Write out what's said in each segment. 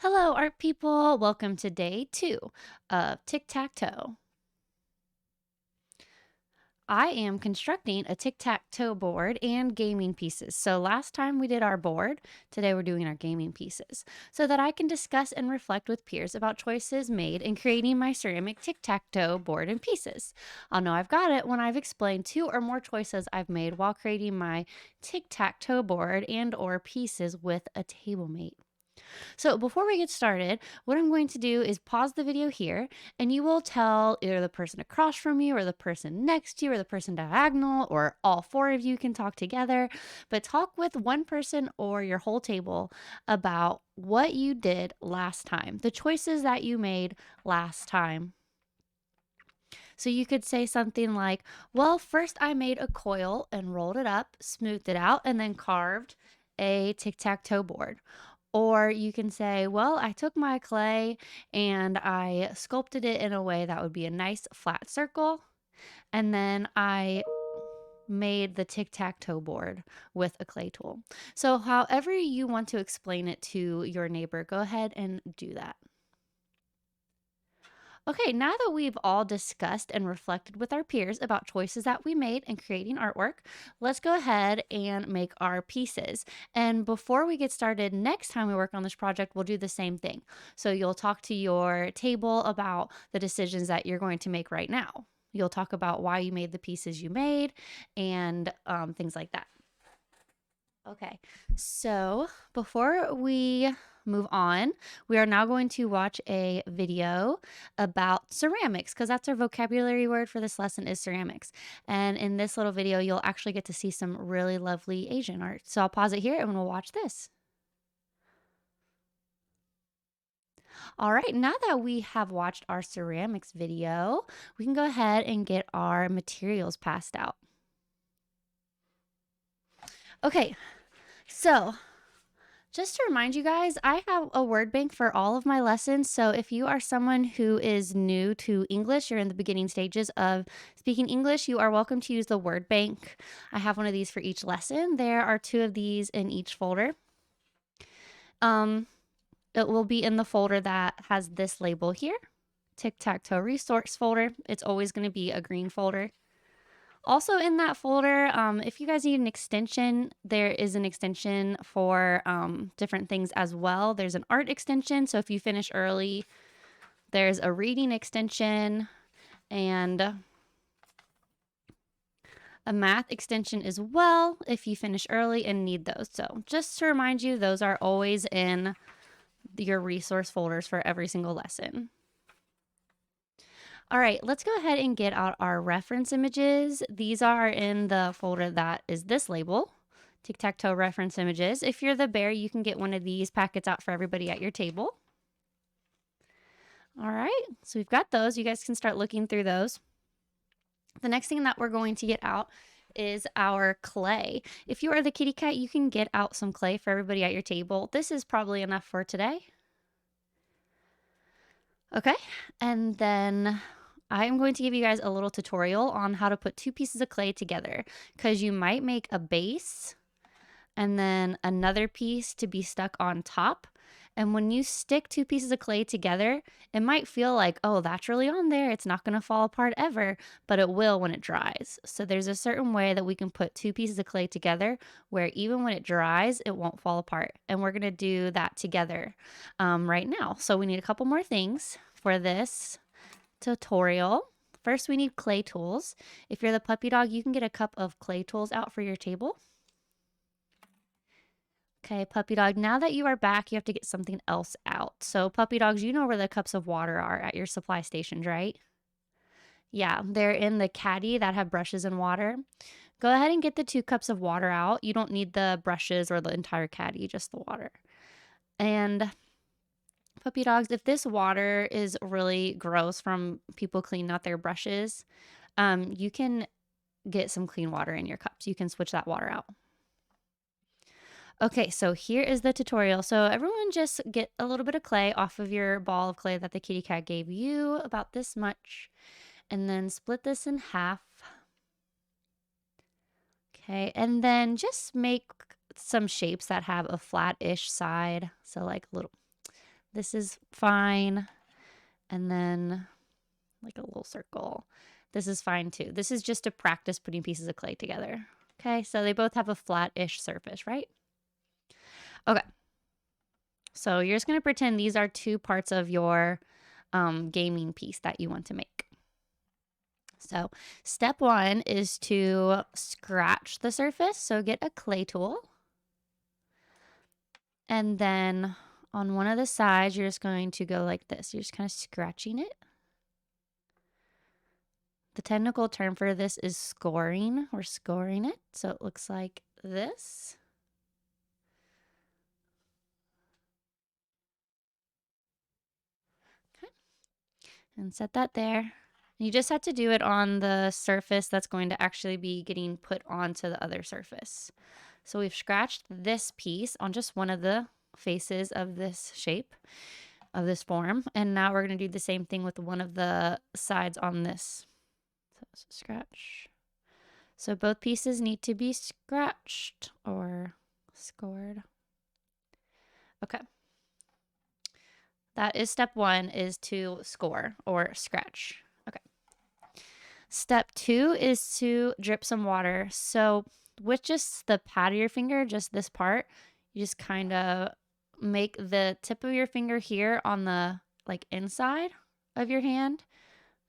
Hello, art people. Welcome to day 2 of tic-tac-toe. I am constructing a tic-tac-toe board and gaming pieces. So last time we did our board, today we're doing our gaming pieces so that I can discuss and reflect with peers about choices made in creating my ceramic tic-tac-toe board and pieces. I'll know I've got it when I've explained 2 or more choices I've made while creating my tic-tac-toe board and or pieces with a table mate. So before we get started, what I'm going to do is pause the video here and you will tell either the person across from you or the person next to you or the person diagonal or all 4 of you can talk together, but talk with one person or your whole table about what you did last time, the choices that you made last time. So you could say something like, well, first I made a coil and rolled it up, smoothed it out, and then carved a tic-tac-toe board. Or you can say, well, I took my clay and I sculpted it in a way that would be a nice flat circle. And then I made the tic-tac-toe board with a clay tool. So however you want to explain it to your neighbor, go ahead and do that. Okay, now that we've all discussed and reflected with our peers about choices that we made in creating artwork, let's go ahead and make our pieces. And before we get started, next time we work on this project, we'll do the same thing. So you'll talk to your table about the decisions that you're going to make right now. You'll talk about why you made the pieces you made and things like that. Okay, so before we move on, we are now going to watch a video about ceramics because that's our vocabulary word for this lesson is ceramics. And in this little video, you'll actually get to see some really lovely Asian art. So I'll pause it here and we'll watch this. All right, now that we have watched our ceramics video, we can go ahead and get our materials passed out. Okay, so just to remind you guys, I have a word bank for all of my lessons. So if you are someone who is new to English, you're in the beginning stages of speaking English, you are welcome to use the word bank. I have one of these for each lesson. There are 2 of these in each folder. It will be in the folder that has this label here, tic-tac-toe resource folder. It's always going to be a green folder. Also in that folder, if you guys need an extension, there is an extension for different things as well. There's an art extension, so if you finish early, there's a reading extension and a math extension as well if you finish early and need those. So just to remind you, those are always in your resource folders for every single lesson. All right, let's go ahead and get out our reference images. These are in the folder that is this label, tic-tac-toe reference images. If you're the bear, you can get one of these packets out for everybody at your table. All right, so we've got those. You guys can start looking through those. The next thing that we're going to get out is our clay. If you are the kitty cat, you can get out some clay for everybody at your table. This is probably enough for today. Okay, and then I am going to give you guys a little tutorial on how to put 2 pieces of clay together because you might make a base and then another piece to be stuck on top. And when you stick 2 pieces of clay together, it might feel like, oh, that's really on there. It's not going to fall apart ever, but it will when it dries. So there's a certain way that we can put 2 pieces of clay together where even when it dries, it won't fall apart. And we're going to do that together right now. So we need a couple more things for this tutorial. First, we need clay tools. If you're the puppy dog, you can get a cup of clay tools out for your table. Okay, puppy dog, now that you are back, you have to get something else out. So puppy dogs, you know where the cups of water are at your supply stations, right? Yeah, they're in the caddy that have brushes and water. Go ahead and get the 2 cups of water out. You don't need the brushes or the entire caddy, just the water. And puppy dogs, if this water is really gross from people cleaning out their brushes, you can get some clean water in your cups. You can switch that water out. Okay, so here is the tutorial. So everyone just get a little bit of clay off of your ball of clay that the kitty cat gave you, about this much, and then split this in half. Okay, and then just make some shapes that have a flat-ish side. So like This is fine. And then like a little circle. This is fine too. This is just to practice putting pieces of clay together. Okay, so they both have a flat-ish surface, right? Okay. So you're just going to pretend these are two parts of your gaming piece that you want to make. So step one is to scratch the surface. So get a clay tool. And then on one of the sides, you're just going to go like this. You're just kind of scratching it. The technical term for this is scoring. We're scoring it. So it looks like this. Okay. And set that there. You just have to do it on the surface that's going to actually be getting put onto the other surface. So we've scratched this piece on just one of the faces of this shape, of this form. And now we're going to do the same thing with one of the sides on this. So scratch. So both pieces need to be scratched or scored. Okay. That is step one, is to score or scratch. Okay. Step two is to drip some water. So with just the pad of your finger, just this part, you just kind of make the tip of your finger here on the like inside of your hand,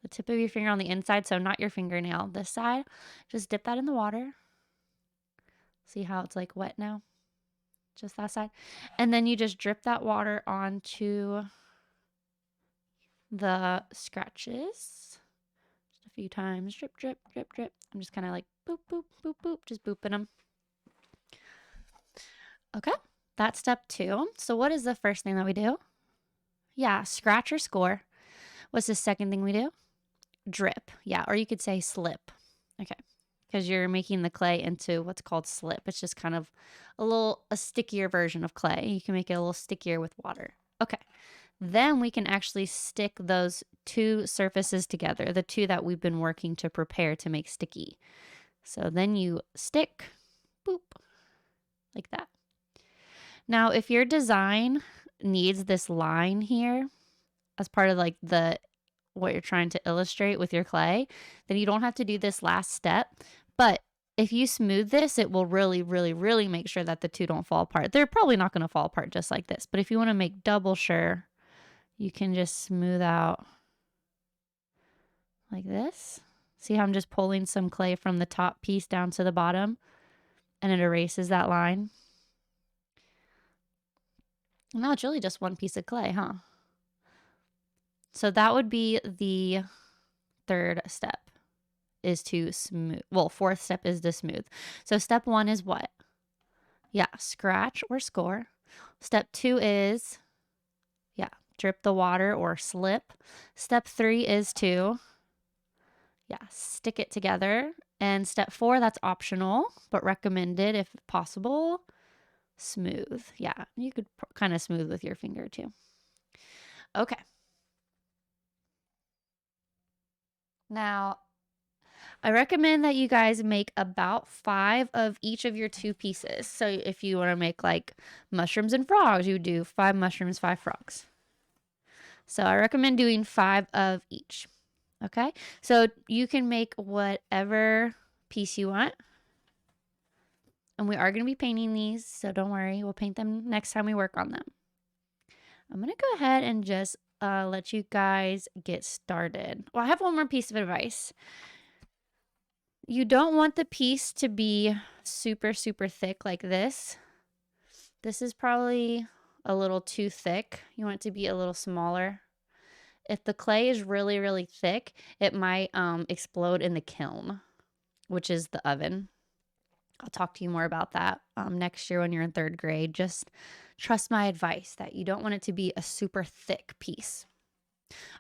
the tip of your finger on the inside, so not your fingernail, this side. Just dip that in the water. See how it's like wet now? Just that side. And then you just drip that water onto the scratches. Just a few times. Drip, drip, drip, drip. I'm just kind of like boop, boop, boop, boop. Just booping them. Okay. That's step two. So what is the first thing that we do? Yeah, scratch or score. What's the second thing we do? Drip. Yeah, or you could say slip. Okay. Because you're making the clay into what's called slip. It's just kind of a stickier version of clay. You can make it a little stickier with water. Okay. Then we can actually stick those two surfaces together, the two that we've been working to prepare to make sticky. So then you stick, boop, like that. Now, if your design needs this line here as part of like what you're trying to illustrate with your clay, then you don't have to do this last step. But if you smooth this, it will really, really, really make sure that the two don't fall apart. They're probably not going to fall apart just like this. But if you want to make double sure, you can just smooth out like this. See how I'm just pulling some clay from the top piece down to the bottom and it erases that line? Now it's really just one piece of clay, huh? So that would be the third step, is to smooth. Well, fourth step is to smooth. So step one is what? Yeah, scratch or score. Step two is, yeah, drip the water or slip. Step three is to, yeah, stick it together. And step four, that's optional, but recommended if possible, smooth. Yeah, you could kind of smooth with your finger too. Okay. Now, I recommend that you guys make about 5 of each of your two pieces. So if you want to make like mushrooms and frogs, you would do 5 mushrooms, 5 frogs. So I recommend doing 5 of each. Okay. So you can make whatever piece you want. And we are going to be painting these, so don't worry. We'll paint them next time we work on them. I'm going to go ahead and just let you guys get started. Well, I have one more piece of advice. You don't want the piece to be super, super thick like this. This is probably a little too thick. You want it to be a little smaller. If the clay is really, really thick, it might explode in the kiln, which is the oven. I'll talk to you more about that next year when you're in 3rd grade. Just trust my advice that you don't want it to be a super thick piece.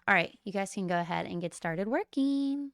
All right, you guys can go ahead and get started working.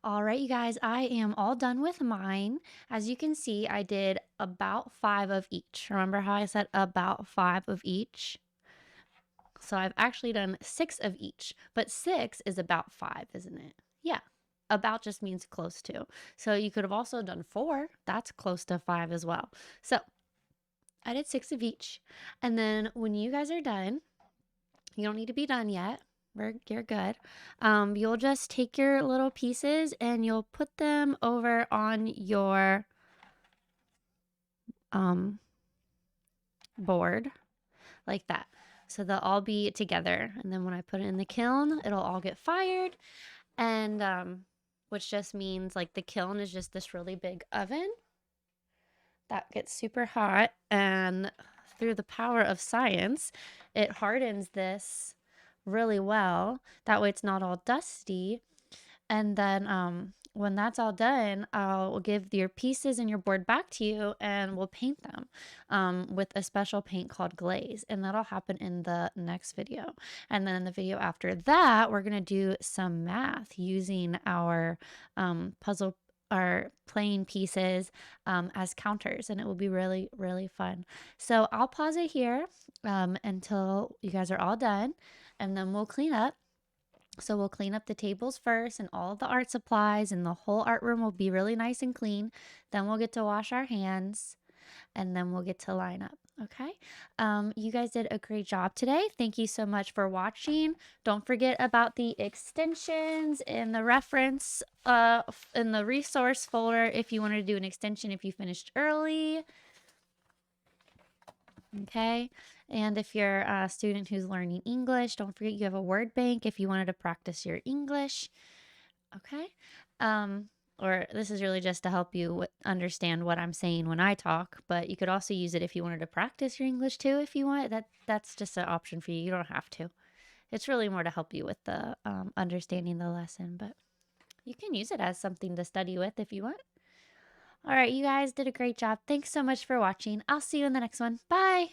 All right, you guys, I am all done with mine. As you can see, I did about 5 of each. Remember how I said about 5 of each? So I've actually done 6 of each, but 6 is about 5, isn't it? Yeah. About just means close to. So you could have also done 4. That's close to 5 as well. So I did 6 of each. And then when you guys are done, you don't need to be done yet. You're good. You'll just take your little pieces and you'll put them over on your um, board like that. So they'll all be together. And then when I put it in the kiln, it'll all get fired. And which just means like the kiln is just this really big oven that gets super hot. And through the power of science, it hardens this really well. That way it's not all dusty. And then when that's all done, I'll give your pieces and your board back to you and we'll paint them with a special paint called glaze. And that'll happen in the next video. And then in the video after that, we're going to do some math using our puzzle, our playing pieces as counters. And it will be really, really fun. So I'll pause it here until you guys are all done. And then we'll clean up. So we'll clean up the tables first and all the art supplies, and the whole art room will be really nice and clean. Then we'll get to wash our hands and then we'll get to line up. Okay. You guys did a great job today. Thank you so much for watching. Don't forget about the extensions in the reference in the resource folder if you wanted to do an extension if you finished early. Okay. And if you're a student who's learning English, don't forget you have a word bank if you wanted to practice your English. Okay. Or this is really just to help you understand what I'm saying when I talk, but you could also use it if you wanted to practice your English too, if you want. That's just an option for you. You don't have to. It's really more to help you with the understanding the lesson, but you can use it as something to study with if you want. All right, you guys did a great job. Thanks so much for watching. I'll see you in the next one. Bye.